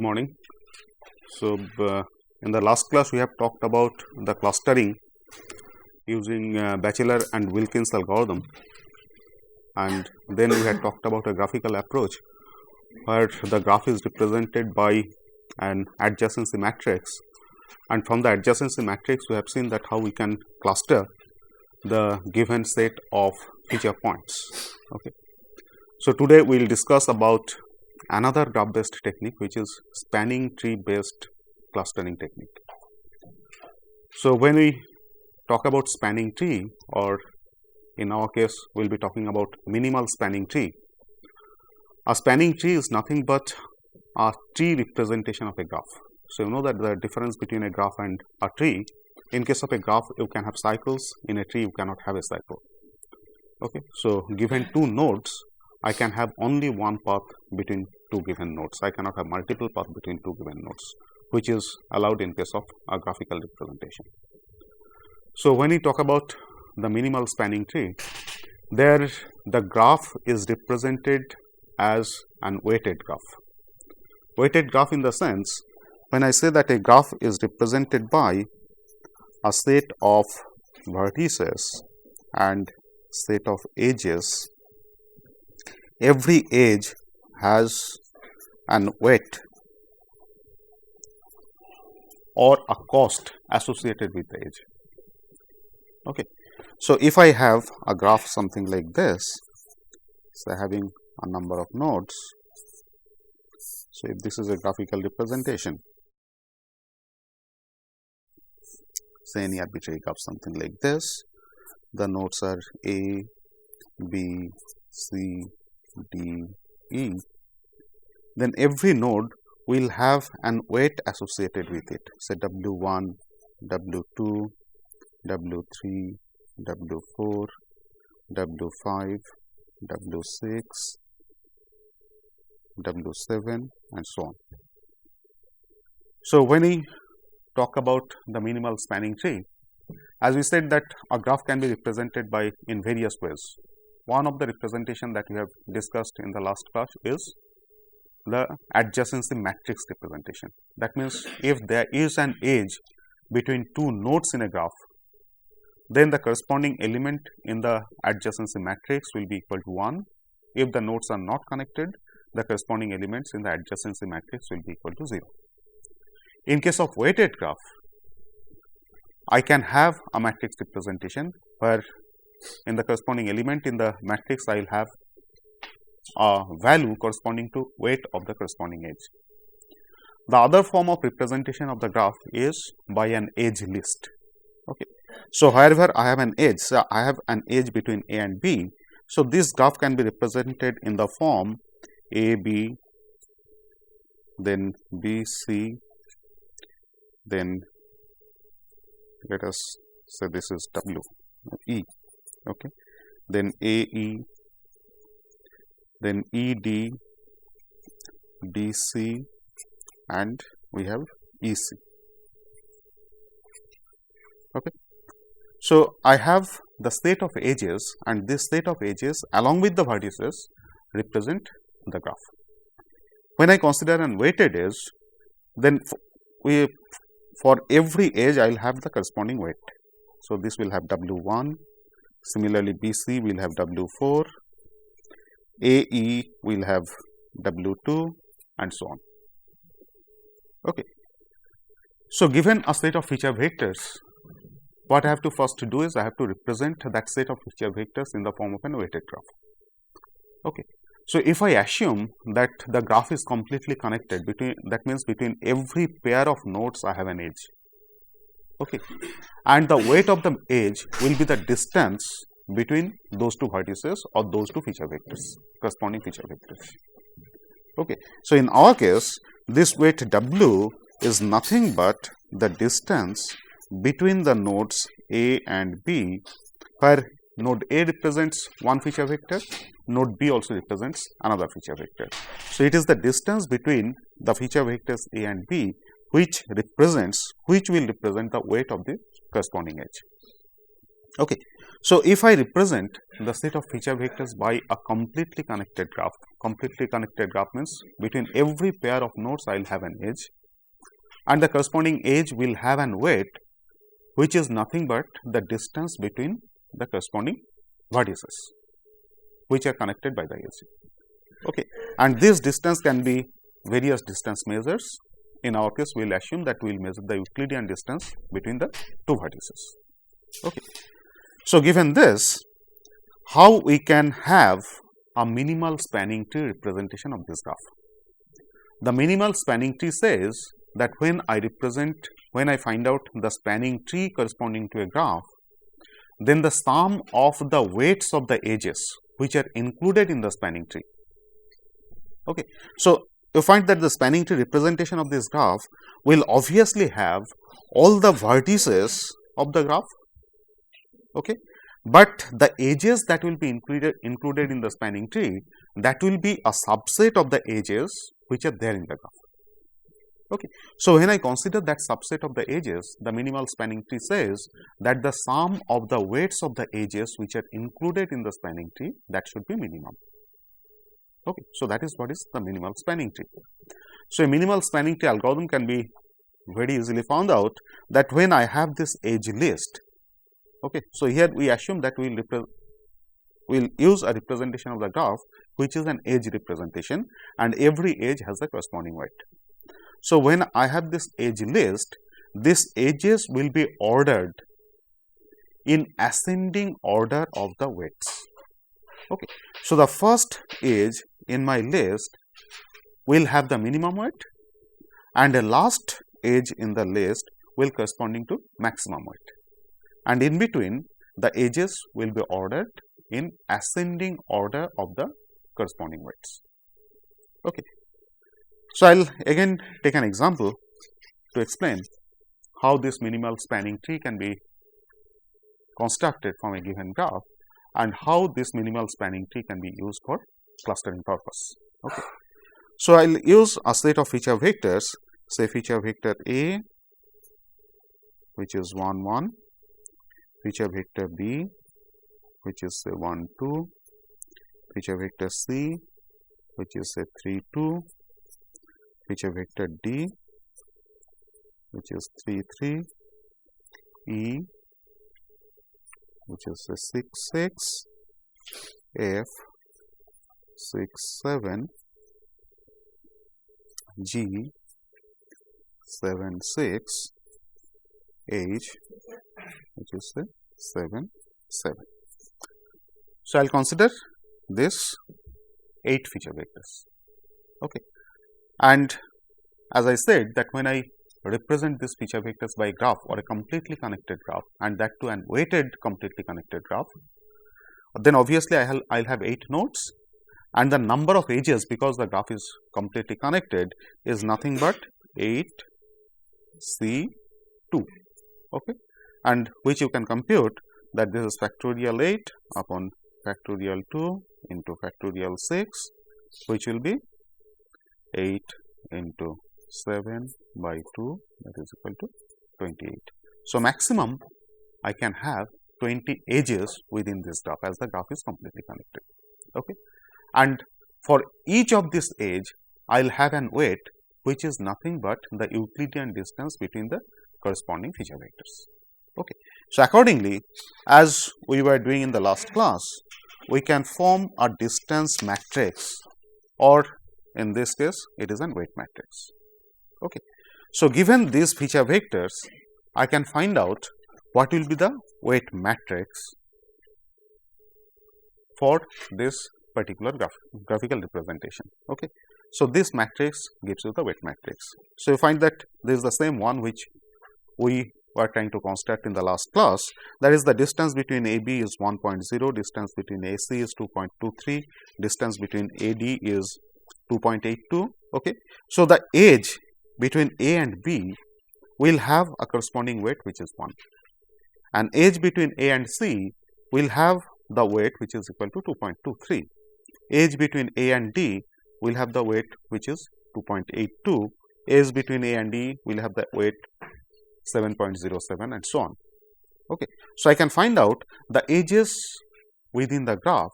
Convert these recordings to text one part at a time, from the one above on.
Good morning. So, in the last class we have talked about the clustering using Batchelor and Wilkins algorithm, and then we had talked about a graphical approach where the graph is represented by an adjacency matrix, and from the adjacency matrix we have seen that how we can cluster the given set of feature points. Okay. So, today we will discuss about another graph based technique, which is spanning tree based clustering technique. So, when we talk about spanning tree, or in our case we will be talking about minimal spanning tree, a spanning tree is nothing but a tree representation of a graph. So, you know that the difference between a graph and a tree. In case of a graph, you can have cycles. In a tree, you cannot have a cycle. Okay. So, given two nodes, I can have only one path between two given nodes. I cannot have multiple paths between two given nodes, which is allowed in case of a graphical representation. So, when we talk about the minimal spanning tree, there the graph is represented as an weighted graph. Weighted graph in the sense, when I say that a graph is represented by a set of vertices and set of edges, every edge has an weight or a cost associated with the edge. Okay. So, if I have a graph something like this, so having a number of nodes, so if this is a graphical representation, say any arbitrary graph something like this, the nodes are A, B, C, D, E, then every node will have an weight associated with it, say W1, W2, W3, W4, W5, W6, W7 and so on. So, when we talk about the minimal spanning tree, as we said that a graph can be represented by in various ways. One of the representation that we have discussed in the last class is the adjacency matrix representation. That means, if there is an edge between two nodes in a graph, then the corresponding element in the adjacency matrix will be equal to 1. If the nodes are not connected, the corresponding elements in the adjacency matrix will be equal to 0. In case of weighted graph, I can have a matrix representation where in the corresponding element in the matrix I will have a value corresponding to weight of the corresponding edge. The other form of representation of the graph is by an edge list. Okay. So, wherever I have an edge, so I have an edge between A and B. So, this graph can be represented in the form A, B, then B, C, then let us say this is W, E, okay, then A, E, then E, D, D, C, and we have E, C. Okay. So, I have the set of edges, and this set of edges along with the vertices represent the graph. When I consider an weighted edge, then for every edge I will have the corresponding weight. So, this will have W1, similarly BC will have W4, AE will have W2 and so on. Okay. So, given a set of feature vectors, what I have to first do is I have to represent that set of feature vectors in the form of an weighted graph. Okay. So, if I assume that the graph is completely connected between, that means between every pair of nodes I have an edge, okay, and the weight of the edge will be the distance between those two vertices or those two feature vectors, corresponding feature vectors. Okay. So, in our case, this weight W is nothing but the distance between the nodes A and B, where node A represents one feature vector, node B also represents another feature vector. So, it is the distance between the feature vectors A and B which will represent the weight of the corresponding edge. Okay. So, if I represent the set of feature vectors by a completely connected graph means between every pair of nodes I will have an edge, and the corresponding edge will have an weight which is nothing but the distance between the corresponding vertices which are connected by the edge. Okay. And this distance can be various distance measures. In our case, we will assume that we will measure the Euclidean distance between the two vertices. Okay. So, given this, how we can have a minimal spanning tree representation of this graph? The minimal spanning tree says that when I find out the spanning tree corresponding to a graph, then the sum of the weights of the edges which are included in the spanning tree. Okay. So, you find that the spanning tree representation of this graph will obviously have all the vertices of the graph, okay, but the edges that will be included in the spanning tree, that will be a subset of the edges which are there in the graph. Okay. So, when I consider that subset of the edges, the minimal spanning tree says that the sum of the weights of the edges which are included in the spanning tree, that should be minimum. Okay. So, that is what is the minimal spanning tree. So, a minimal spanning tree algorithm can be very easily found out that when I have this edge list. Okay. So, here we assume that we will use a representation of the graph which is an edge representation, and every edge has a corresponding weight. So, when I have this edge list, these edges will be ordered in ascending order of the weights. Okay. So, the first edge in my list will have the minimum weight, and the last edge in the list will corresponding to maximum weight, and in between the edges will be ordered in ascending order of the corresponding weights. Okay. So, I will again take an example to explain how this minimal spanning tree can be constructed from a given graph, and how this minimal spanning tree can be used for clustering purpose. Okay. So, I will use a set of feature vectors, say feature vector A, which is 1 1, feature vector B, which is say 1 2, feature vector C, which is say 3 2, feature vector D, which is 3 3, E, which is say 6 6, F 6 7, G 7 6, H, which is say 7 7. So, I will consider this 8 feature vectors. Okay. And as I said that when I represent these feature vectors by graph or a completely connected graph, and that to an weighted completely connected graph, then obviously I will have 8 nodes, and the number of edges, because the graph is completely connected, is nothing but 8 C 2, okay, and which you can compute that this is factorial 8 upon factorial 2 into factorial 6, which will be 8 into 7 by 2, that is equal to 28. So, maximum I can have 20 edges within this graph, as the graph is completely connected. Okay. And for each of this edge, I will have an weight which is nothing but the Euclidean distance between the corresponding feature vectors. Okay. So, accordingly, as we were doing in the last class, we can form a distance matrix, or in this case it is an weight matrix. Okay. So, given these feature vectors, I can find out what will be the weight matrix for this particular graphical representation. Okay. So, this matrix gives you the weight matrix. So, you find that this is the same one which we were trying to construct in the last class, that is the distance between AB is 1.0, distance between AC is 2.23, distance between AD is 2.82. Okay. So, the edge between A and B will have a corresponding weight which is 1, and edge between A and C will have the weight which is equal to 2.23. Edge between A and D will have the weight which is 2.82. Edge between A and D will have the weight 7.07, and so on. Okay. So, I can find out the edges within the graph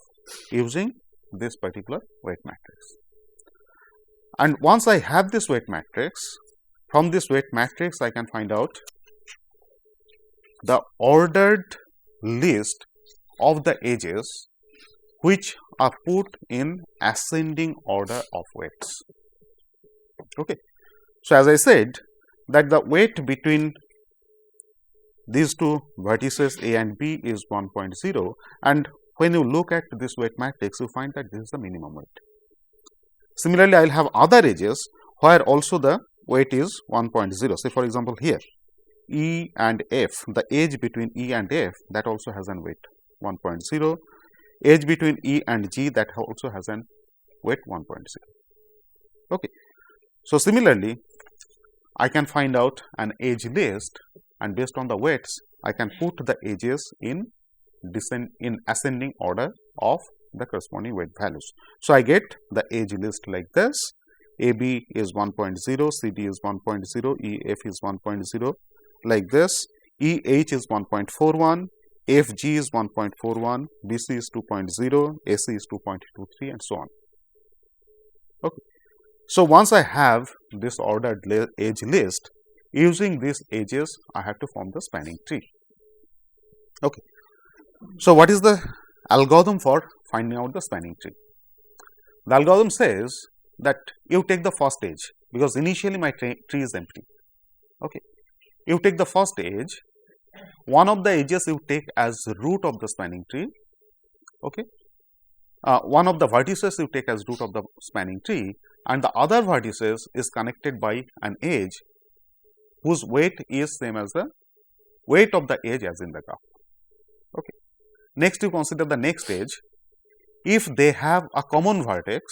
using this particular weight matrix. And once I have this weight matrix, from this weight matrix I can find out the ordered list of the edges which are put in ascending order of weights. Okay. So, as I said that the weight between these two vertices A and B is 1.0, and when you look at this weight matrix you find that this is the minimum weight. Similarly, I will have other edges where also the weight is 1.0. Say for example, here E and F, the edge between E and F, that also has an weight 1.0, edge between E and G, that also has an weight 1.0. Okay. So, similarly, I can find out an edge list, and based on the weights I can put the edges in ascending order of the corresponding weight values. So, I get the edge list like this: AB is 1.0, CD is 1.0, EF is 1.0, like this, EH is 1.41, FG is 1.41, BC is 2.0, AC is 2.23, and so on. Okay. So, once I have this ordered edge list, using these edges I have to form the spanning tree. Okay. So, what is the algorithm for finding out the spanning tree? The algorithm says that you take the first edge, because initially my tree is empty. Okay. You take the first edge, one of the edges you take as root of the spanning tree. Okay. One of the vertices you take as root of the spanning tree, and the other vertices is connected by an edge whose weight is same as the weight of the edge as in the graph. Okay. Next, you consider the next edge. If they have a common vertex,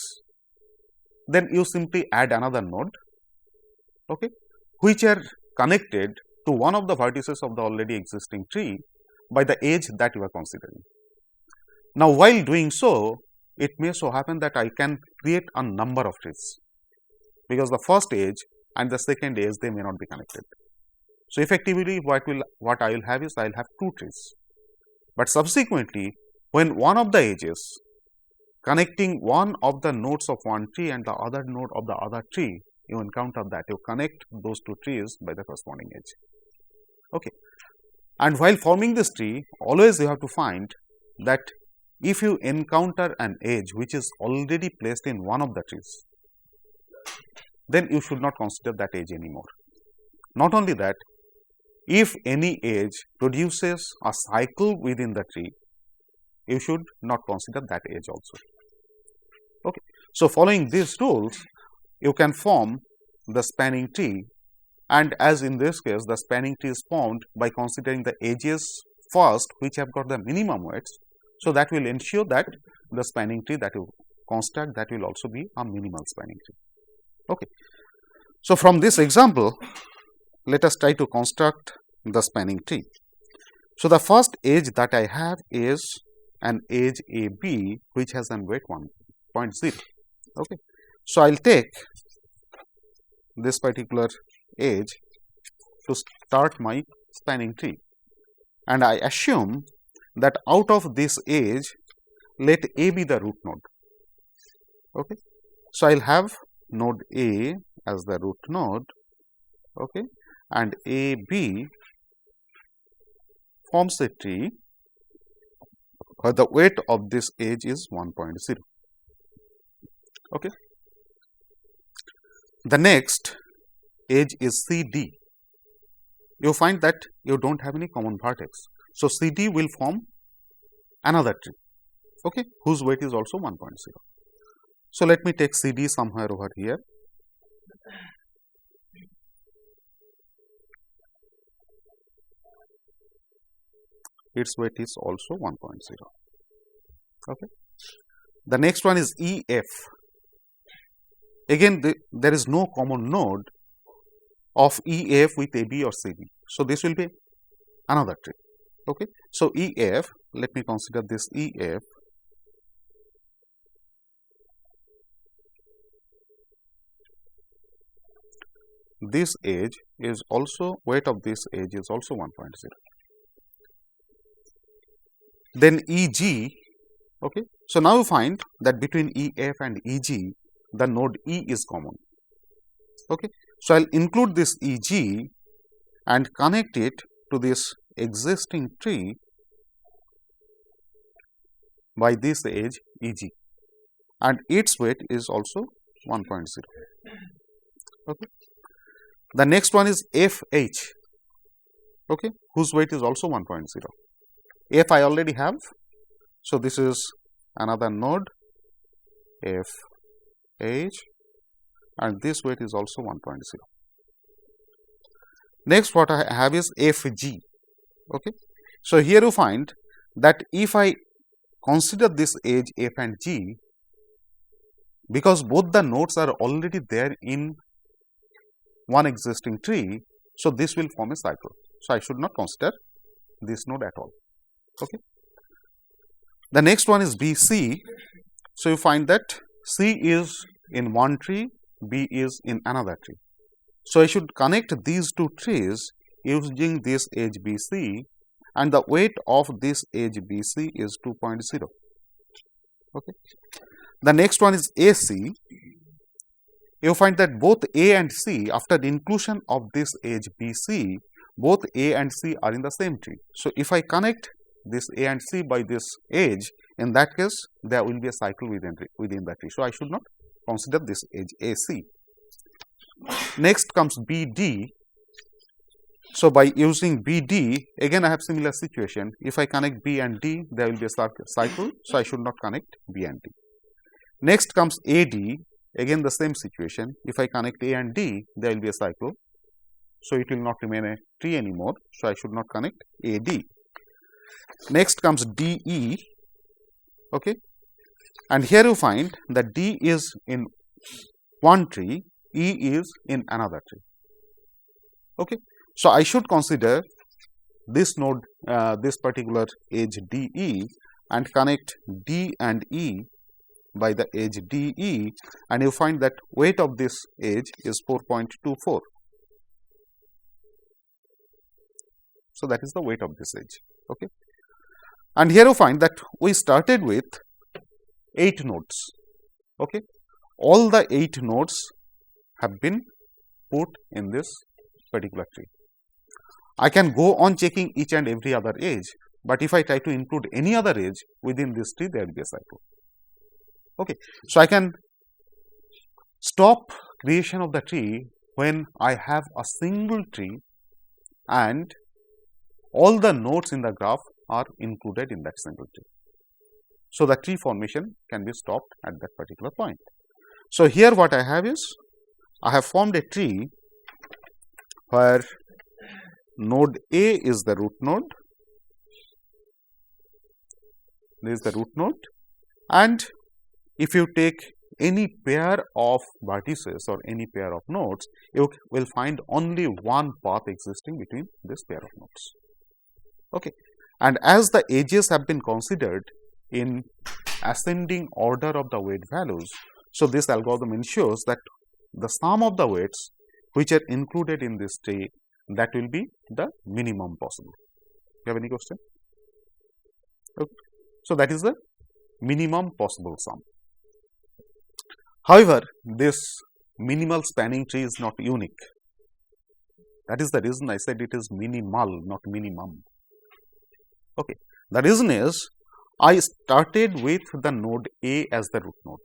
then you simply add another node, okay, which are connected to one of the vertices of the already existing tree by the edge that you are considering. Now, while doing so, it may so happen that I can create a number of trees, because the first edge and the second edge, they may not be connected. So, effectively what I will have is I will have two trees, but subsequently when one of the edges connecting one of the nodes of one tree and the other node of the other tree, you encounter that you connect those two trees by the corresponding edge. Okay. And while forming this tree, always you have to find that if you encounter an edge which is already placed in one of the trees, then you should not consider that edge anymore. Not only that, if any edge produces a cycle within the tree, you should not consider that edge also. Okay. So, following these rules, you can form the spanning tree, and as in this case the spanning tree is formed by considering the edges first which have got the minimum weights. So, that will ensure that the spanning tree that you construct, that will also be a minimal spanning tree. Okay. So, from this example, let us try to construct the spanning tree. So, the first edge that I have is an edge AB which has an weight 1.0. Okay. So, I will take this particular edge to start my spanning tree, and I assume that out of this edge let A be the root node. Okay. So, I will have node A as the root node, okay, and AB forms a tree where the weight of this edge is 1.0. Okay. The next edge is CD. You find that you do not have any common vertex. So, CD will form another tree, okay, whose weight is also 1.0. So, let me take CD somewhere over here. Its weight is also 1.0. Okay. The next one is EF. Again, there is no common node of EF with AB or CD. So, this will be another tree. Okay. So, EF, let me consider this EF. This edge is also, weight of this edge is also 1.0. then EG. Okay. So, now you find that between EF and EG, the node E is common. Okay. So, I will include this EG and connect it to this existing tree by this edge EG, and its weight is also 1.0. Okay. The next one is FH, okay, whose weight is also 1.0. F I already have, so this is another node FH, and this weight is also 1.0. Next, what I have is FG. Okay. So, here you find that if I consider this edge F and G, because both the nodes are already there in one existing tree, so this will form a cycle. So, I should not consider this node at all. Okay. The next one is BC. So, you find that C is in one tree, B is in another tree. So, I should connect these two trees using this edge BC, and the weight of this edge BC is 2.0. Okay. The next one is AC. You find that both A and C, after the inclusion of this edge BC, both A and C are in the same tree. So, if I connect this A and C by this edge, in that case there will be a cycle within the tree. So, I should not consider this edge AC. Next comes BD. So, by using BD, again I have similar situation. If I connect B and D, there will be a cycle. So, I should not connect B and D. Next comes AD. Again the same situation. If I connect A and D, there will be a cycle. So, it will not remain a tree anymore. So, I should not connect AD. Next comes DE. Okay. And here you find that D is in one tree, E is in another tree. Okay. So, I should consider this node, this particular edge DE, and connect D and E by the edge DE, and you find that weight of this edge is 4.24. So, that is the weight of this edge. Okay. And here you find that we started with 8 nodes. Okay. All the 8 nodes have been put in this particular tree. I can go on checking each and every other edge, but if I try to include any other edge within this tree, there will be a cycle. Okay. So, I can stop creation of the tree when I have a single tree and all the nodes in the graph are included in that single tree. So, the tree formation can be stopped at that particular point. So, here what I have is, I have formed a tree where node A is the root node, this is the root node, and if you take any pair of vertices or any pair of nodes, you will find only one path existing between this pair of nodes. Okay. And as the edges have been considered in ascending order of the weight values, so this algorithm ensures that the sum of the weights which are included in this tree, that will be the minimum possible. You have any question? Okay. So, that is the minimum possible sum. However, this minimal spanning tree is not unique. That is the reason I said it is minimal, not minimum. Okay. The reason is, I started with the node A as the root node.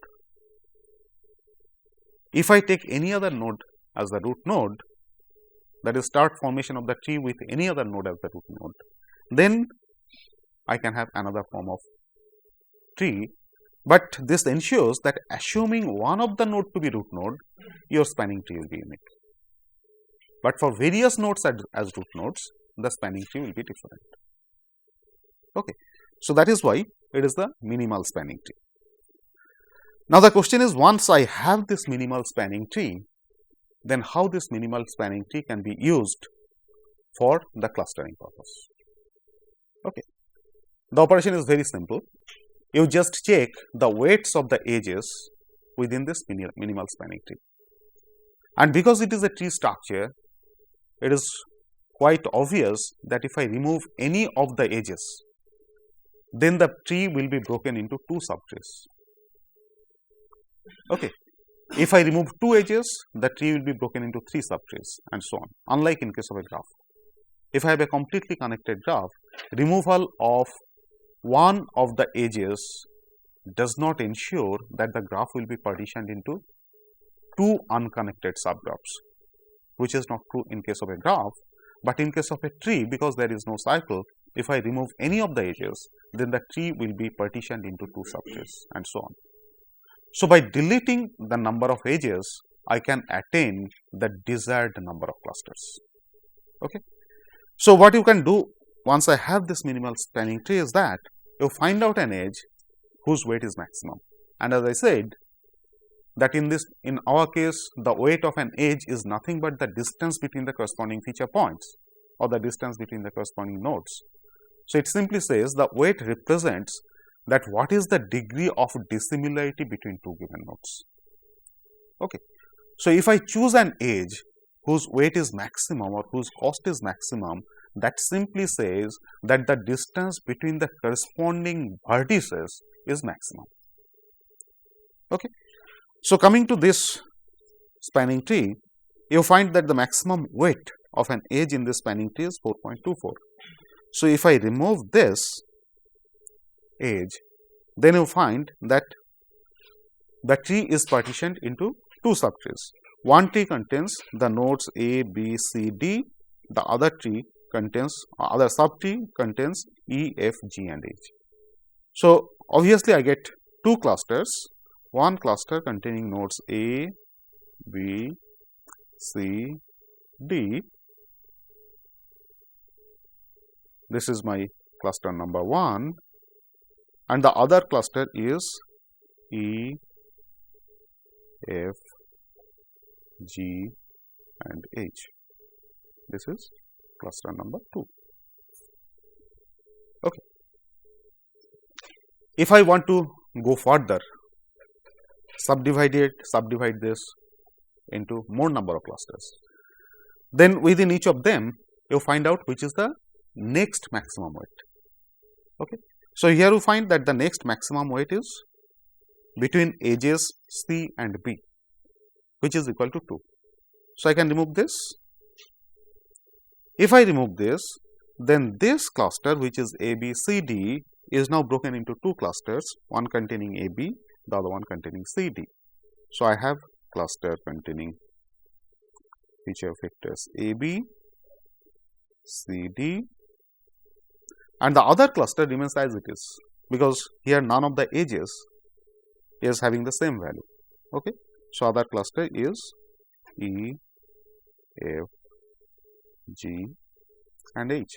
If I take any other node as the root node, that is start formation of the tree with any other node as the root node, then I can have another form of tree. But this ensures that assuming one of the node to be root node, your spanning tree will be unique. But for various nodes as root nodes, the spanning tree will be different. Okay. So, that is why it is the minimal spanning tree. Now, the question is, once I have this minimal spanning tree, then how this minimal spanning tree can be used for the clustering purpose. Okay. The operation is very simple. You just check the weights of the edges within this minimal spanning tree. And because it is a tree structure, it is quite obvious that if I remove any of the edges, then the tree will be broken into 2 subtrees. Okay. If I remove 2 edges, the tree will be broken into 3 subtrees and so on, unlike in case of a graph. If I have a completely connected graph, removal of one of the edges does not ensure that the graph will be partitioned into 2 unconnected subgraphs, which is not true in case of a graph, but in case of a tree, because there is no cycle, if I remove any of the edges, then the tree will be partitioned into 2 subtrees and so on. So, by deleting the number of edges, I can attain the desired number of clusters. Okay. So, what you can do once I have this minimal spanning tree is that you find out an edge whose weight is maximum, and as I said that in our case the weight of an edge is nothing but the distance between the corresponding feature points or the distance between the corresponding nodes. So, it simply says the weight represents that what is the degree of dissimilarity between 2 given nodes. Okay. So, if I choose an edge whose weight is maximum or whose cost is maximum, that simply says that the distance between the corresponding vertices is maximum. Okay. So, coming to this spanning tree, you find that the maximum weight of an edge in this spanning tree is 4.24. So, if I remove this edge, then you find that the tree is partitioned into 2 subtrees. One tree contains the nodes A, B, C, D. The other tree contains other subtree contains E, F, G, and H. So, obviously, I get 2 clusters. One cluster containing nodes A, B, C, D. This is my cluster number 1, and the other cluster is E, F, G, and H. This is cluster number 2. Okay. If I want to go further, subdivide this into more number of clusters, then within each of them you find out which is the next maximum weight. Okay. So, here you find that the next maximum weight is between edges C and B, which is equal to 2. So, I can remove this. If I remove this, then this cluster, which is A, B, C, D, is now broken into 2 clusters, one containing A, B, the other one containing C, D. So, I have cluster containing feature vectors A, B, C, D, and the other cluster remains as it is, because here none of the edges is having the same value. Okay. So, other cluster is E, F, G, and H.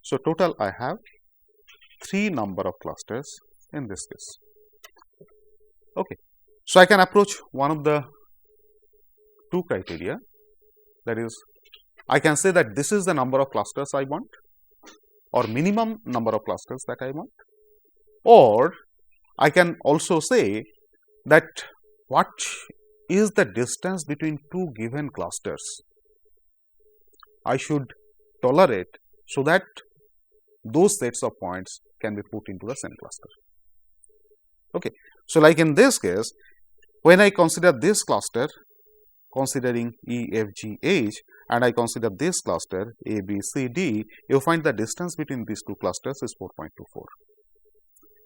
So, total I have 3 number of clusters in this case. Okay. So, I can approach one of the 2 criteria, that is, I can say that this is the number of clusters I want, or minimum number of clusters that I want, or I can also say that what is the distance between 2 given clusters I should tolerate, so that those sets of points can be put into the same cluster. Okay. So, like in this case, when I consider this cluster considering E, F, G, H, and I consider this cluster A, B, C, D, you find the distance between these 2 clusters is 4.24.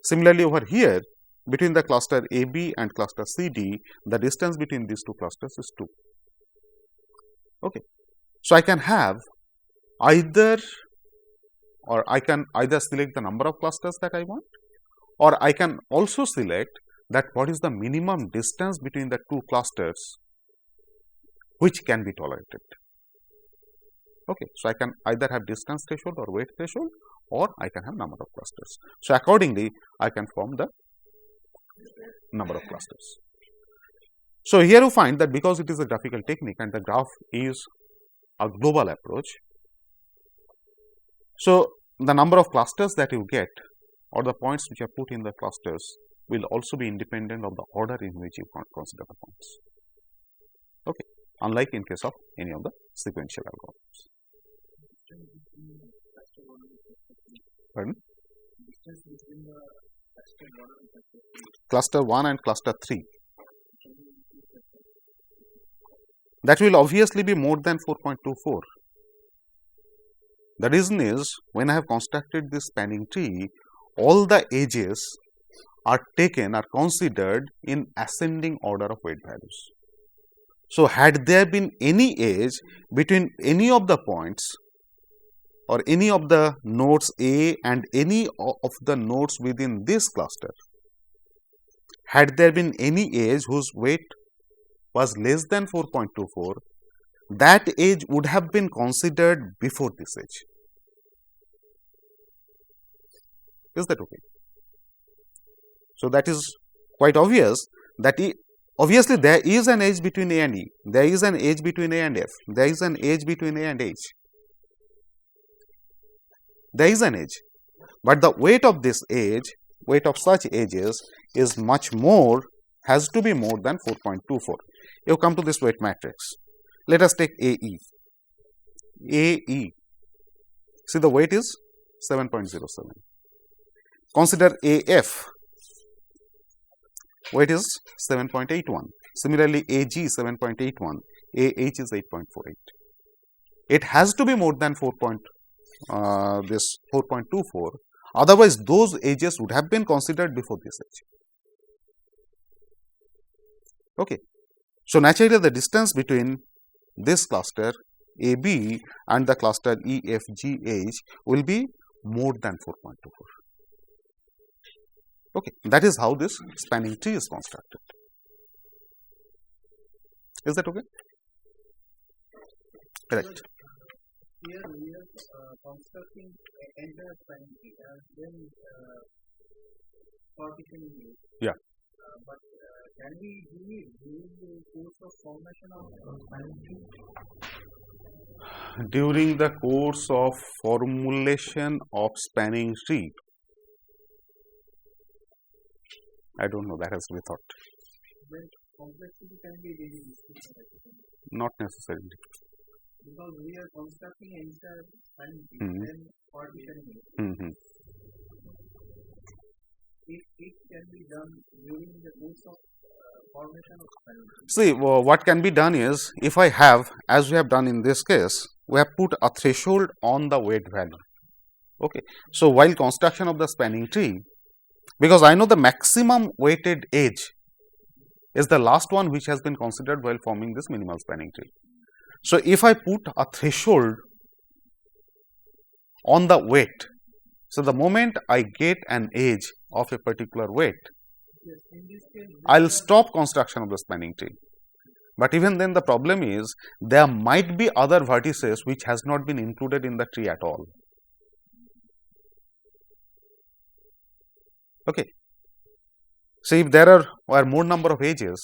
Similarly, over here between the cluster A, B and cluster C, D, the distance between these 2 clusters is 2. Okay. So, I can have either, or I can either select the number of clusters that I want, or I can also select that what is the minimum distance between the 2 clusters which can be tolerated. Okay. So, I can either have distance threshold or weight threshold, or I can have number of clusters. So, accordingly I can form the number of clusters. So, here you find that because it is a graphical technique and the graph is a global approach, so the number of clusters that you get or the points which are put in the clusters will also be independent of the order in which you consider the points. Okay. Unlike in case of any of the sequential algorithms. Pardon? Cluster 1 and cluster 3. That will obviously be more than 4.24. The reason is, when I have constructed this spanning tree, all the edges are considered in ascending order of weight values. So, had there been any edge between any of the points or any of the nodes A and any of the nodes within this cluster, had there been any edge whose weight was less than 4.24, that edge would have been considered before this edge. Is that okay? So, that is quite obvious that obviously there is an edge between A and E, there is an edge between A and F, there is an edge between A and H. There is an edge, but the weight of this edge, weight of such edges is much more, has to be more than 4.24. You come to this weight matrix. Let us take AE. AE. See, the weight is 7.07. Consider AF. Weight is 7.81. Similarly, AG 7.81. AH is 8.48. It has to be more than 4.24. Otherwise, those edges would have been considered before this edge. Okay. So, naturally, the distance between this cluster AB and the cluster EFGH will be more than 4.24. Okay, that is how this spanning tree is constructed. Is that okay? Correct. Here we are constructing entire spanning tree and then partitioning it. Yeah. But can we do it during the course of formation of spanning tree? During the course of formulation of spanning tree, I don't know, that has to be thought. Then complexity can be reduced. Not necessarily. Because we are constructing entire spanning tree and partitioning it. If it can be done during the course of formation of spanning tree. See, what can be done is, if I have, as we have done in this case, we have put a threshold on the weight value. Okay. So, while construction of the spanning tree, because I know the maximum weighted edge is the last one which has been considered while forming this minimal spanning tree. So, if I put a threshold on the weight, so the moment I get an edge of a particular weight, Yes, in this case, I will stop construction of the spanning tree. But even then the problem is, there might be other vertices which has not been included in the tree at all. Okay. So, if there are more number of edges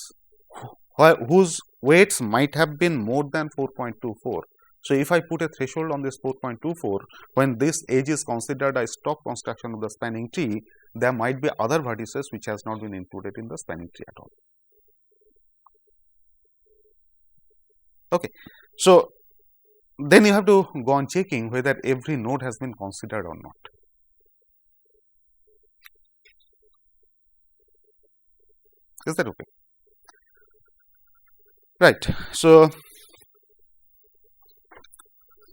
whose weights might have been more than 4.24. So, if I put a threshold on this 4.24, when this edge is considered, I stop construction of the spanning tree, there might be other vertices which has not been included in the spanning tree at all. Okay. So, then you have to go on checking whether every node has been considered or not. Is that okay? Right. So,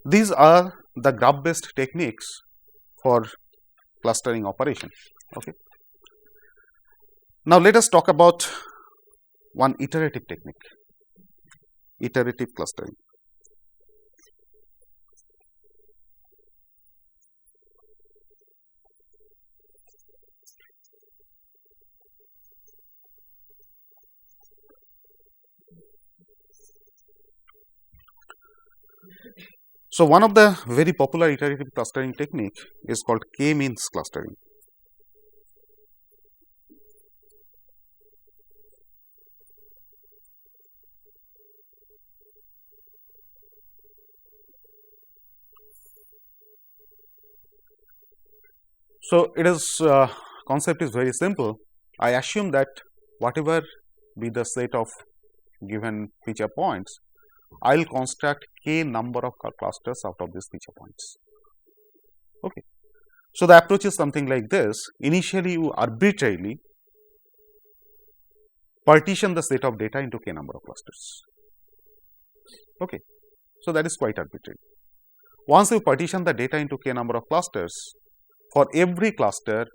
these are the graph based techniques for clustering operation. Okay. Now, let us talk about one iterative technique, iterative clustering. So, one of the very popular iterative clustering technique is called k-means clustering. So, it is concept is very simple. I assume that whatever be the set of given feature points, I will construct k number of clusters out of these feature points. Okay. So, the approach is something like this. Initially, you arbitrarily partition the set of data into k number of clusters. Okay. So, that is quite arbitrary. Once you partition the data into k number of clusters, for every cluster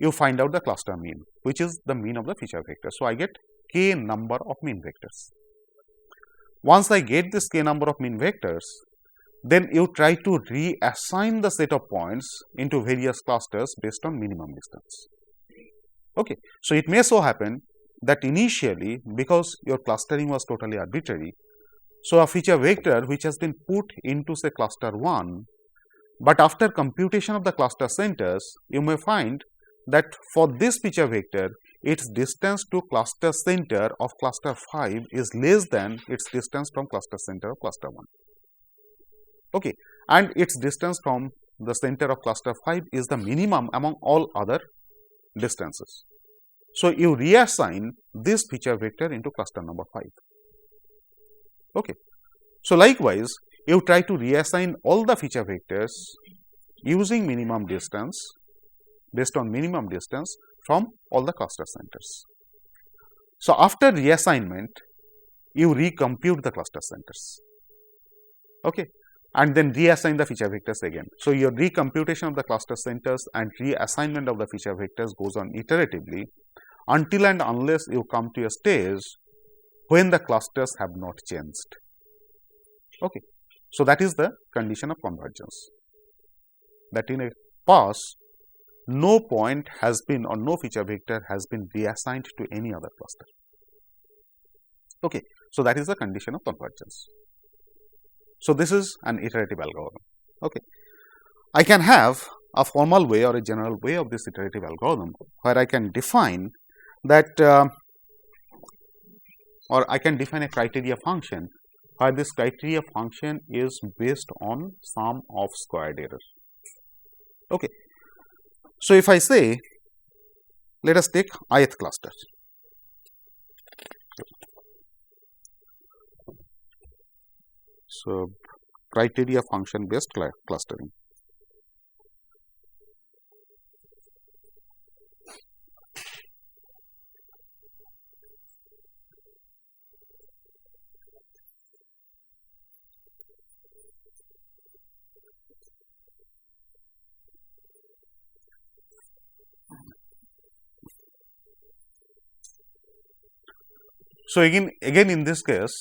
you find out the cluster mean, which is the mean of the feature vector. So, I get k number of mean vectors. Once I get this k number of mean vectors, then you try to reassign the set of points into various clusters based on minimum distance. Okay. So, it may so happen that initially, because your clustering was totally arbitrary, so a feature vector which has been put into say cluster 1, but after computation of the cluster centers, you may find that for this feature vector, its distance to cluster center of cluster 5 is less than its distance from cluster center of cluster 1. Okay. And its distance from the center of cluster 5 is the minimum among all other distances. So, you reassign this feature vector into cluster number 5. Okay. So, likewise, you try to reassign all the feature vectors using minimum distance based on minimum distance from all the cluster centers. So, after reassignment, you recompute the cluster centers, okay, and then reassign the feature vectors again. So, your recomputation of the cluster centers and reassignment of the feature vectors goes on iteratively until and unless you come to a stage when the clusters have not changed. Okay. So, that is the condition of convergence, that in a pass no point has been or no feature vector has been reassigned to any other cluster. Okay. So, that is the condition of convergence. So, this is an iterative algorithm. Okay. I can have a formal way or a general way of this iterative algorithm where I can define that or I can define a criteria function where this criteria function is based on sum of squared error. Okay. So, if I say, let us take ith cluster. So, criteria function based clustering. So, again in this case,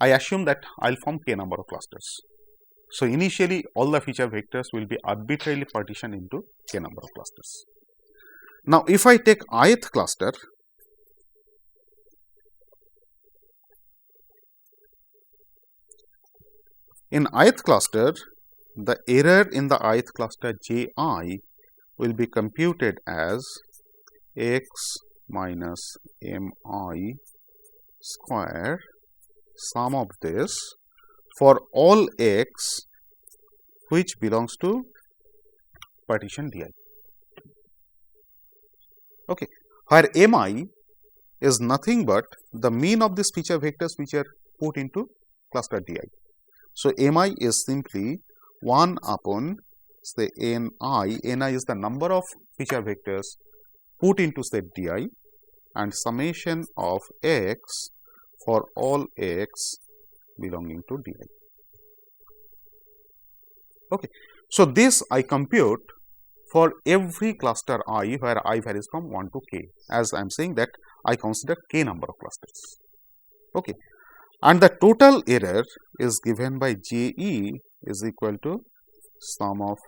I assume that I will form k number of clusters. So, initially all the feature vectors will be arbitrarily partitioned into k number of clusters. Now, if I take ith cluster, in ith cluster, the error in the ith cluster Ji will be computed as x minus mi square sum of this for all x which belongs to partition Di. Okay. Where mi is nothing but the mean of these feature vectors which are put into cluster Di. So, mi is simply 1 upon say ni is the number of feature vectors put into set Di and summation of x for all x belonging to Di. Okay. So, this I compute for every cluster I where I varies from 1 to k, as I am saying that I consider k number of clusters. Okay. And the total error is given by Je is equal to sum of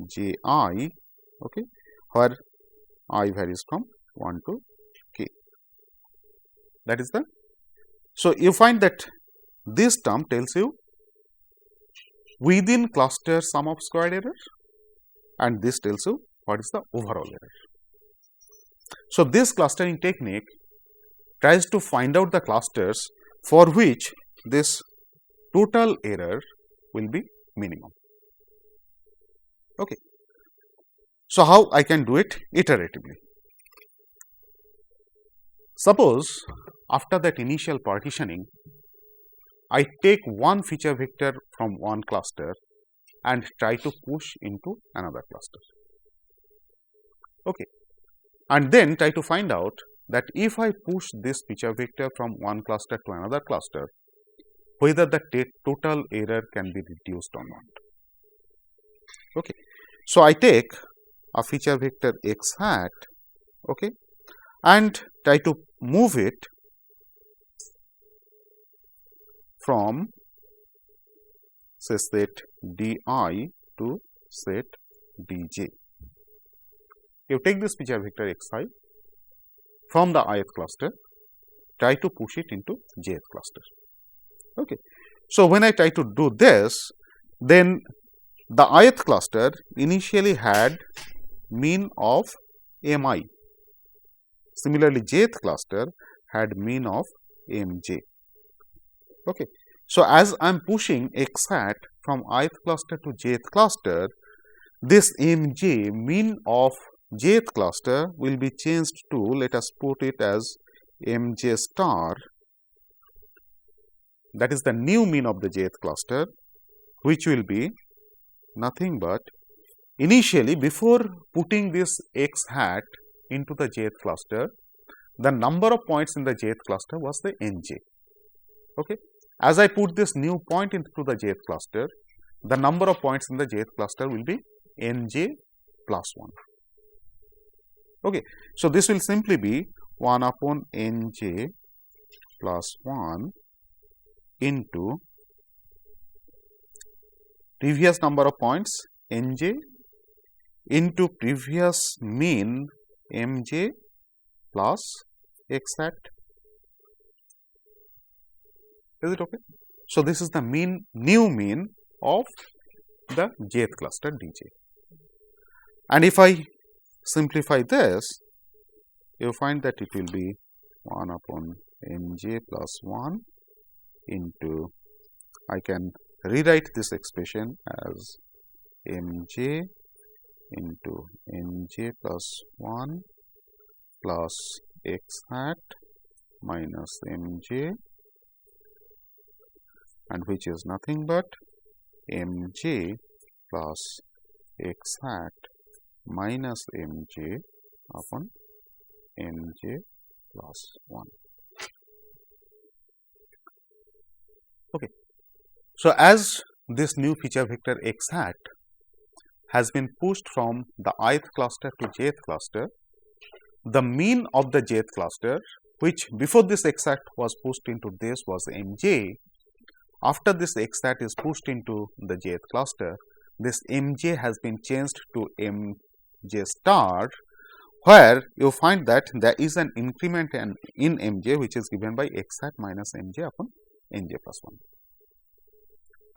Ji, okay, where I varies from 1 to k. That is the. So, you find that this term tells you within cluster sum of squared error, and this tells you what is the overall error. So, this clustering technique tries to find out the clusters for which this total error will be minimum. Okay. So, how I can do it iteratively? Suppose after that initial partitioning, I take one feature vector from one cluster and try to push into another cluster. Okay. And then try to find out that if I push this feature vector from one cluster to another cluster, whether the total error can be reduced or not. Okay. So, I take a feature vector x hat, okay, and try to move it from say set di to set dj. You take this feature vector xi from the ith cluster, try to push it into jth cluster. Okay. So, when I try to do this, then the ith cluster initially had mean of mi. Similarly, jth cluster had mean of mj. Okay. So, as I am pushing x hat from ith cluster to jth cluster, this mj mean of jth cluster will be changed to, let us put it as mj star, that is the new mean of the jth cluster, which will be nothing but initially before putting this x hat into the jth cluster, the number of points in the jth cluster was the nj. Okay. As I put this new point into the jth cluster, the number of points in the jth cluster will be nj plus 1. Okay. So, this will simply be 1 upon nj plus 1 into previous number of points nj into previous mean mj plus x hat. Is it okay? So, this is the new mean of the jth cluster dj. And if I simplify this, you find that it will be 1 upon nj plus 1 into, I can rewrite this expression as mj into nj plus 1 plus x hat minus mj, and which is nothing but mj plus x hat minus mj upon mj plus 1. Okay. So, as this new feature vector x hat has been pushed from the ith cluster to jth cluster, the mean of the jth cluster, which before this x hat was pushed into this, was mj. After this x hat is pushed into the jth cluster, this mj has been changed to mj star, where you find that there is an increment in mj, which is given by x hat minus mj upon nj plus 1.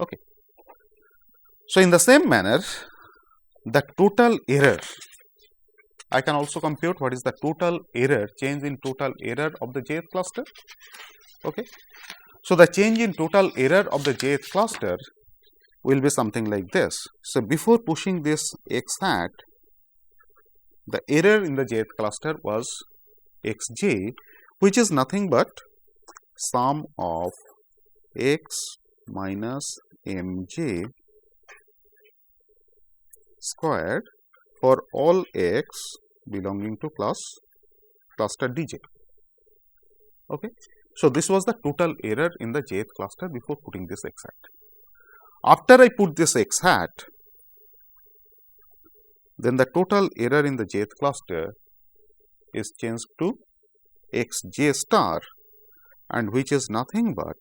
Okay. So, in the same manner, the total error, I can also compute what is the total error, change in total error of the jth cluster. Okay. So, the change in total error of the jth cluster will be something like this. So, before pushing this x hat, the error in the jth cluster was xj, which is nothing but sum of x minus mj squared for all x belonging to cluster dj. Okay. So, this was the total error in the jth cluster before putting this x hat. After I put this x hat, then the total error in the jth cluster is changed to xj star, and which is nothing but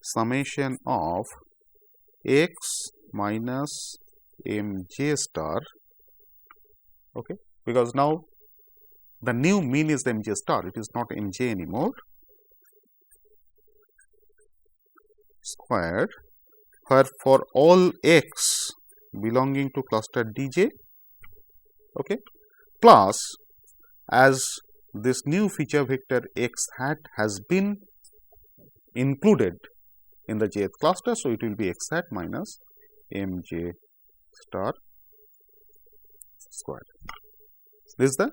summation of x minus mj star, okay, because now the new mean is mj star, it is not mj anymore, squared, where for all x belonging to cluster dj, okay, plus as this new feature vector x hat has been included in the jth cluster, so it will be x hat minus mj star squared. This is the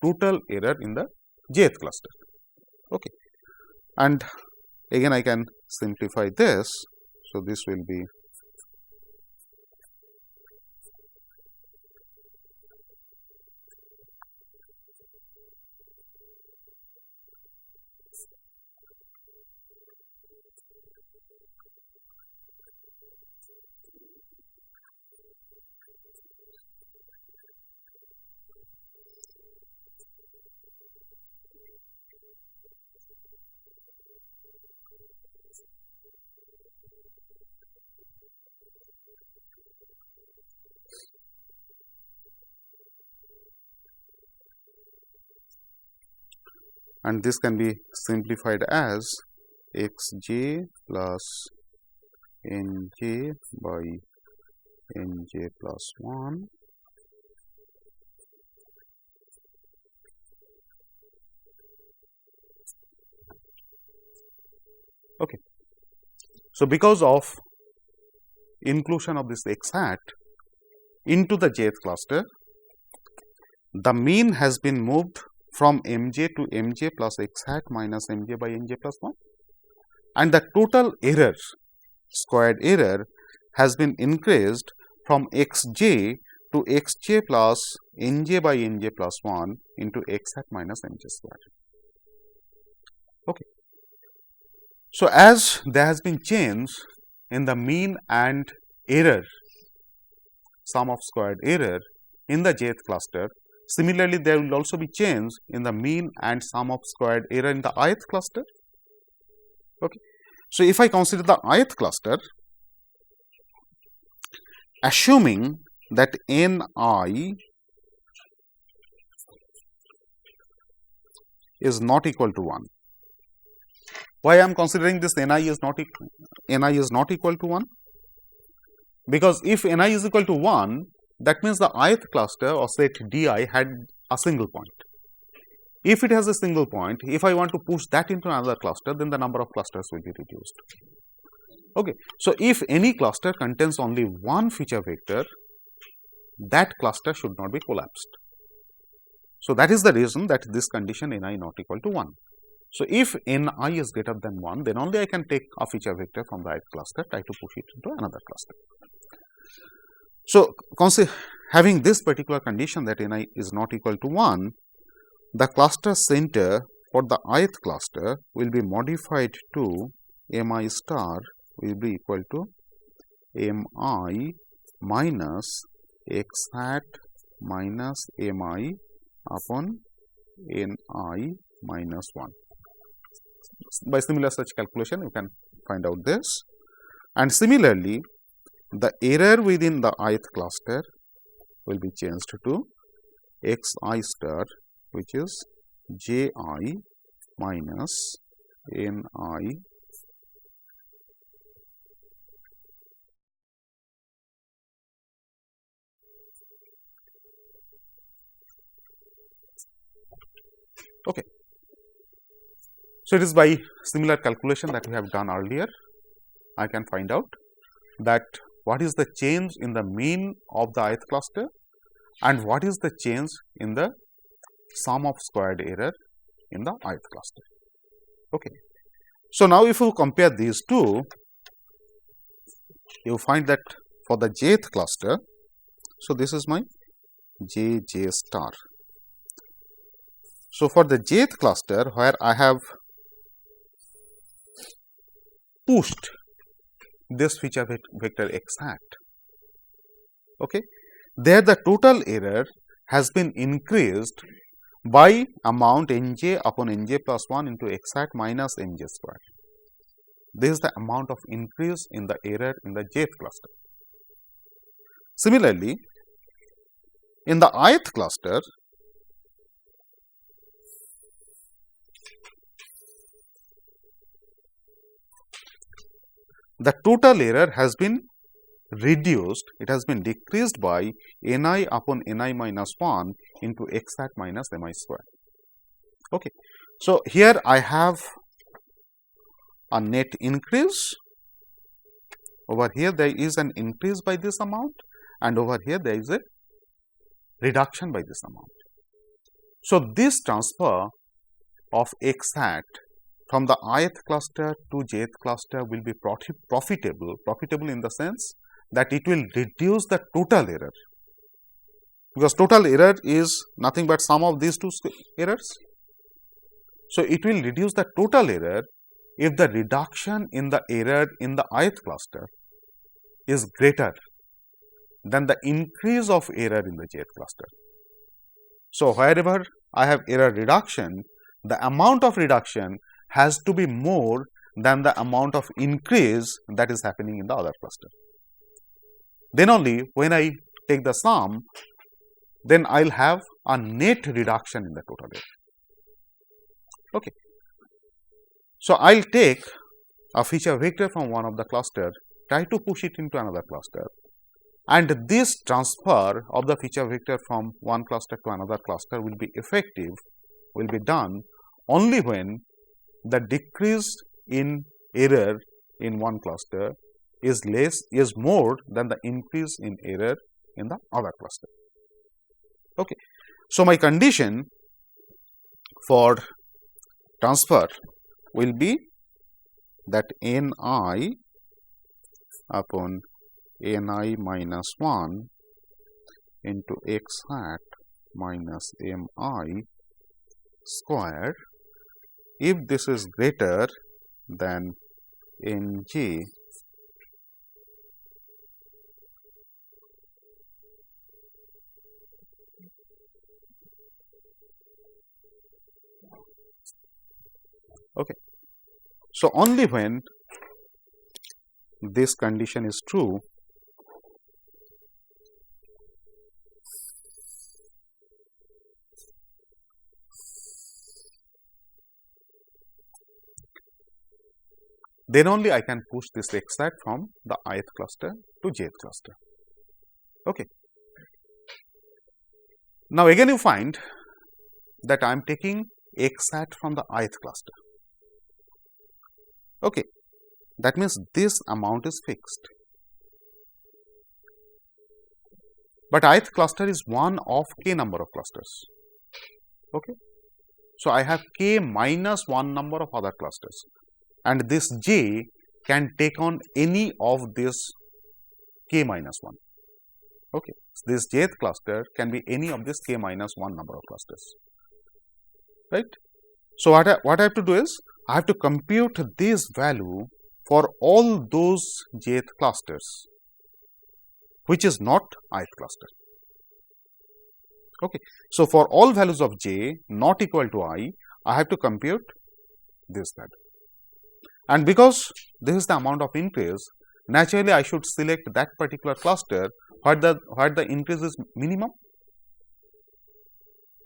total error in the jth cluster. Okay. And again I can simplify this. So, this will be and this can be simplified as xj plus nj by nj plus 1 . Okay. So, because of inclusion of this x hat into the jth cluster, the mean has been moved from mj to mj plus x hat minus mj by nj plus 1, and the total error, squared error, has been increased from xj to xj plus nj by nj plus 1 into x hat minus mj squared. Okay. So, as there has been change in the mean and error, sum of squared error in the jth cluster, similarly there will also be change in the mean and sum of squared error in the ith cluster. Okay. So, if I consider the ith cluster, assuming that Ni is not equal to 1. Why I am considering this Ni is not equal to 1? Because if Ni is equal to 1, that means the ith cluster or set Di had a single point. If it has a single point, if I want to push that into another cluster, then the number of clusters will be reduced. Okay. So, if any cluster contains only one feature vector, that cluster should not be collapsed. So, that is the reason that this condition Ni not equal to 1. So, if Ni is greater than 1, then only I can take a feature vector from the ith cluster, try to push it into another cluster. So, having this particular condition that Ni is not equal to 1, the cluster center for the ith cluster will be modified to Mi star will be equal to Mi minus x hat minus Mi upon Ni minus 1. By similar such calculation, you can find out this. And similarly, the error within the ith cluster will be changed to xi star, which is ji minus ni . Okay. So, it is by similar calculation that we have done earlier, I can find out that what is the change in the mean of the ith cluster and what is the change in the sum of squared error in the ith cluster. Okay. So, now if you compare these two, you find that for the jth cluster, so this is my j star. So, for the jth cluster where I have pushed this feature vector x hat, okay, there the total error has been increased by amount nj upon nj plus 1 into x hat minus nj square. This is the amount of increase in the error in the jth cluster. Similarly, in the ith cluster, the total error has been reduced, it has been decreased by ni upon ni minus 1 into x hat minus mi square. Okay. So, here I have a net increase, over here there is an increase by this amount, and over here there is a reduction by this amount. So, this transfer of x hat from the ith cluster to jth cluster will be profitable in the sense that it will reduce the total error. because total error is nothing but sum of these two errors. So, it will reduce the total error if the reduction in the error in the ith cluster is greater than the increase of error in the jth cluster. So, wherever I have error reduction, the amount of reduction has to be more than the amount of increase that is happening in the other cluster. Then only when I take the sum, then I will have a net reduction in the total error. Okay. So, I will take a feature vector from one of the cluster, try to push it into another cluster, and this transfer of the feature vector from one cluster to another cluster will be effective, will be done only when the decrease in error in one cluster is more than the increase in error in the other cluster. Okay. So, my condition for transfer will be that Ni upon Ni minus 1 into x hat minus Mi square, if this is greater than Nj okay. So, only when this condition is true, then only I can push this x hat from the ith cluster to jth cluster. Okay. Now, again you find that I am taking x hat from the ith cluster. Okay. That means this amount is fixed, but ith cluster is one of k number of clusters. Okay. So, I have k minus 1 number of other clusters, and this j can take on any of this k minus 1. Okay. So, this jth cluster can be any of this k minus 1 number of clusters, right. So, what I have to do is I have to compute this value for all those jth clusters which is not ith cluster. Okay. So, for all values of j not equal to I have to compute this value, and because this is the amount of increase, naturally I should select that particular cluster where the increase is minimum.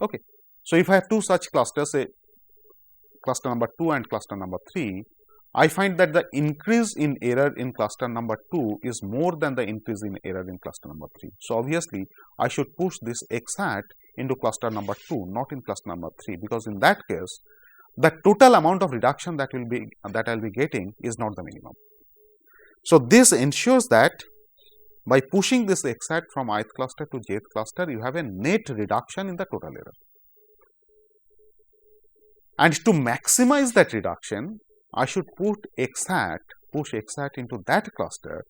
Okay. So, if I have two such clusters, say cluster number 2 and cluster number 3, I find that the increase in error in cluster number 2 is more than the increase in error in cluster number 3. So, obviously, I should push this x hat into cluster number 2, not in cluster number 3, because in that case, the total amount of reduction that I will be getting is not the minimum. So, this ensures that by pushing this x hat from ith cluster to jth cluster, you have a net reduction in the total error. And to maximize that reduction, I should push x hat into that cluster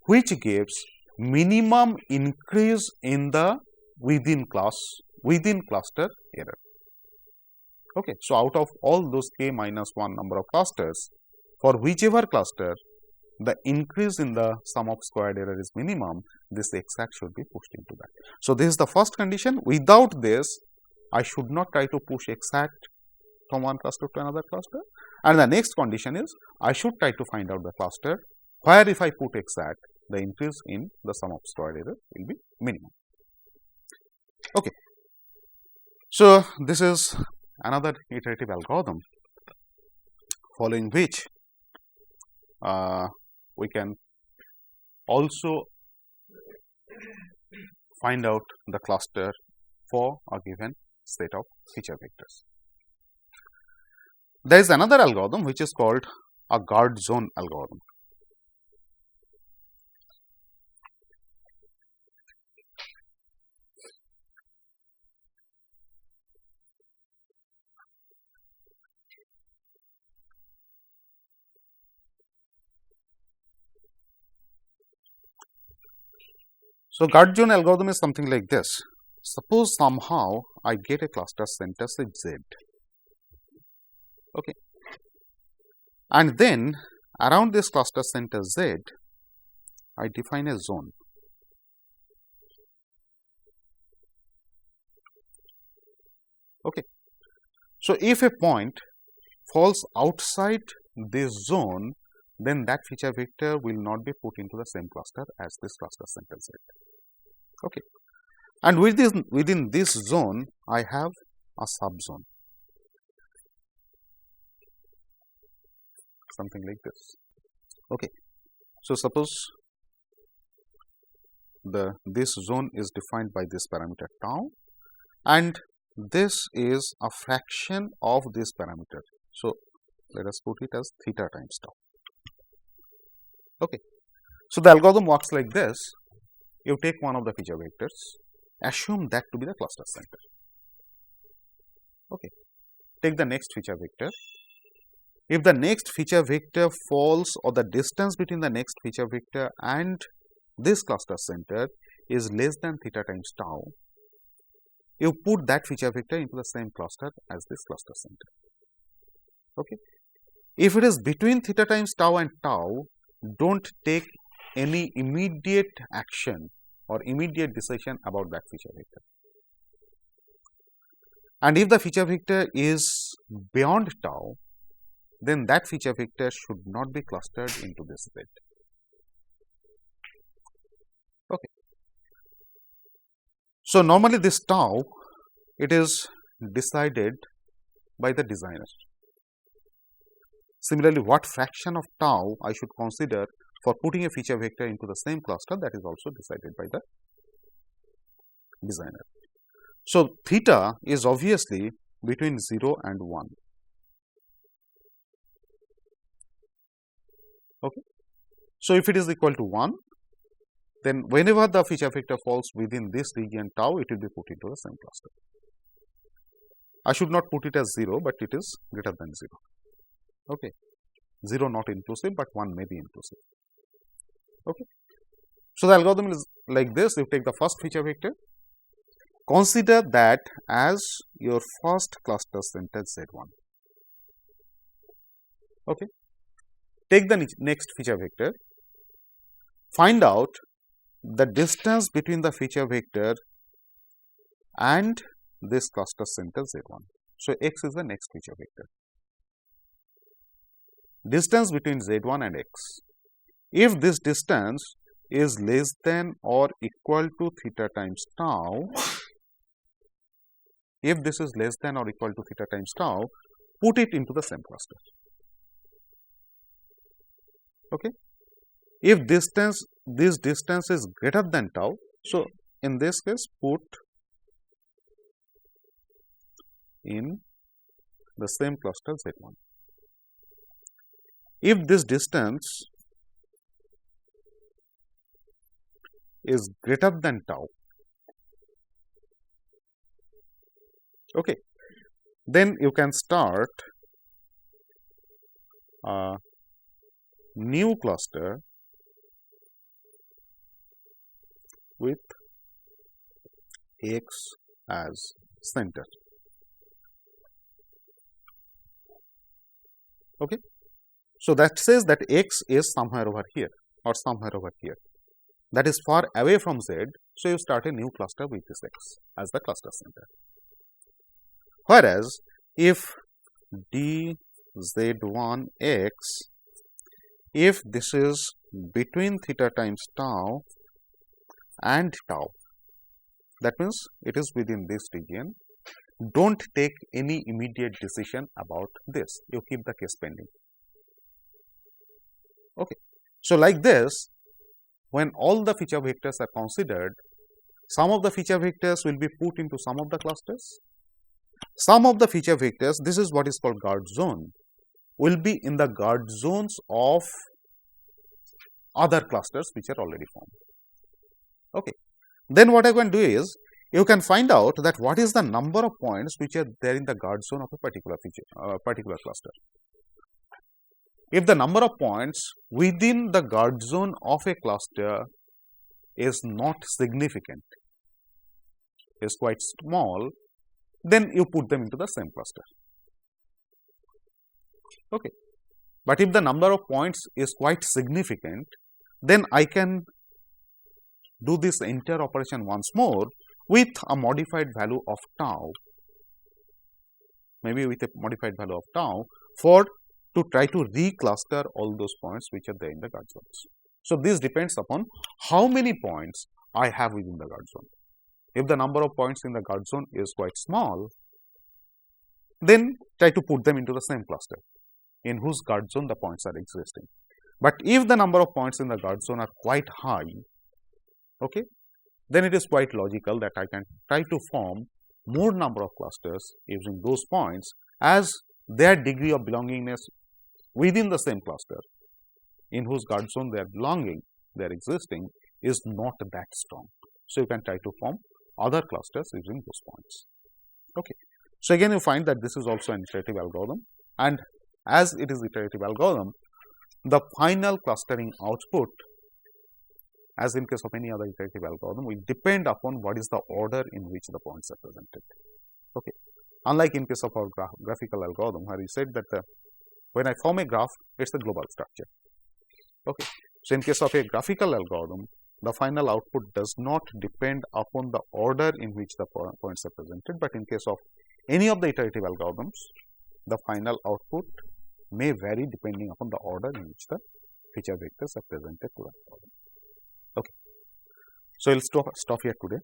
which gives minimum increase in the within cluster error. Okay. So, out of all those k minus 1 number of clusters, for whichever cluster the increase in the sum of squared error is minimum, this x hat should be pushed into that. So, this is the first condition. Without this, I should not try to push x hat from one cluster to another cluster, and the next condition is I should try to find out the cluster where if I put x hat, the increase in the sum of squared error will be minimum. Okay. So, this is another iterative algorithm following which we can also find out the cluster for a given set of feature vectors. There is another algorithm which is called a guard zone algorithm. So, guard zone algorithm is something like this. Suppose somehow I get a cluster center say Z, okay, and then around this cluster center Z, I define a zone. Okay. So, if a point falls outside this zone, then that feature vector will not be put into the same cluster as this cluster center Z. Okay. And within this zone, I have a subzone, something like this. Okay. So, suppose this zone is defined by this parameter tau, and this is a fraction of this parameter. So, let us put it as theta times tau. Okay. So, the algorithm works like this. You take one of the feature vectors, assume that to be the cluster center. Okay. Take the next feature vector. If the next feature vector falls, or the distance between the next feature vector and this cluster center is less than theta times tau, you put that feature vector into the same cluster as this cluster center. Okay. If it is between theta times tau and tau, don't take any immediate action or immediate decision about that feature vector. And if the feature vector is beyond tau, then that feature vector should not be clustered into this Z. Okay. So, normally this tau, it is decided by the designer. Similarly, what fraction of tau I should consider for putting a feature vector into the same cluster, that is also decided by the designer. So, theta is obviously between 0 and 1. Okay. So, if it is equal to 1, then whenever the feature vector falls within this region tau, it will be put into the same cluster. I should not put it as 0, but it is greater than 0. Okay. 0 not inclusive, but 1 may be inclusive. Okay. So, the algorithm is like this. You take the first feature vector, consider that as your first cluster center Z1. Okay. Take the next feature vector, find out the distance between the feature vector and this cluster center Z1. So, x is the next feature vector. Distance between Z1 and x. If this distance is less than or equal to theta times tau, if this is less than or equal to theta times tau, put it into the same cluster. Okay. If this distance is greater than tau, so in this case put in the same cluster Z1. If this distance is greater than tau, okay, then you can start a new cluster with x as center. Okay. So, that says that x is somewhere over here or somewhere over here, that is far away from Z. So, you start a new cluster with this x as the cluster center. Whereas, if dz1x, if this is between theta times tau and tau, that means it is within this region, don't take any immediate decision about this, you keep the case pending. Okay. So, like this, when all the feature vectors are considered, some of the feature vectors will be put into some of the clusters. Some of the feature vectors, this is what is called guard zone, will be in the guard zones of other clusters which are already formed. Okay. Then what I can do is, you can find out that what is the number of points which are there in the guard zone of a particular particular cluster. If the number of points within the guard zone of a cluster is not significant, is quite small, then you put them into the same cluster. Okay. But if the number of points is quite significant, then I can do this entire operation once more with a modified value of tau, maybe with a modified value of tau, to try to recluster all those points which are there in the guard zones. So this depends upon how many points I have within the guard zone. If the number of points in the guard zone is quite small, then try to put them into the same cluster in whose guard zone the points are existing. But if the number of points in the guard zone are quite high, okay, then it is quite logical that I can try to form more number of clusters using those points as their degree of belongingness within the same cluster in whose guard zone they are belonging, they are existing, is not that strong. So you can try to form other clusters using those points. Okay. So again you find that this is also an iterative algorithm, and as it is iterative algorithm, the final clustering output, as in case of any other iterative algorithm, will depend upon what is the order in which the points are presented. Okay. Unlike in case of our graphical algorithm, where we said that when I form a graph, it's a global structure. Okay. So in case of a graphical algorithm, the final output does not depend upon the order in which the points are presented, but in case of any of the iterative algorithms, the final output may vary depending upon the order in which the feature vectors are presented to the algorithm. Okay. So we'll stop here today.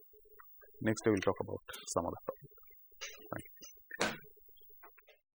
Next, we will talk about some other topic. Thank you.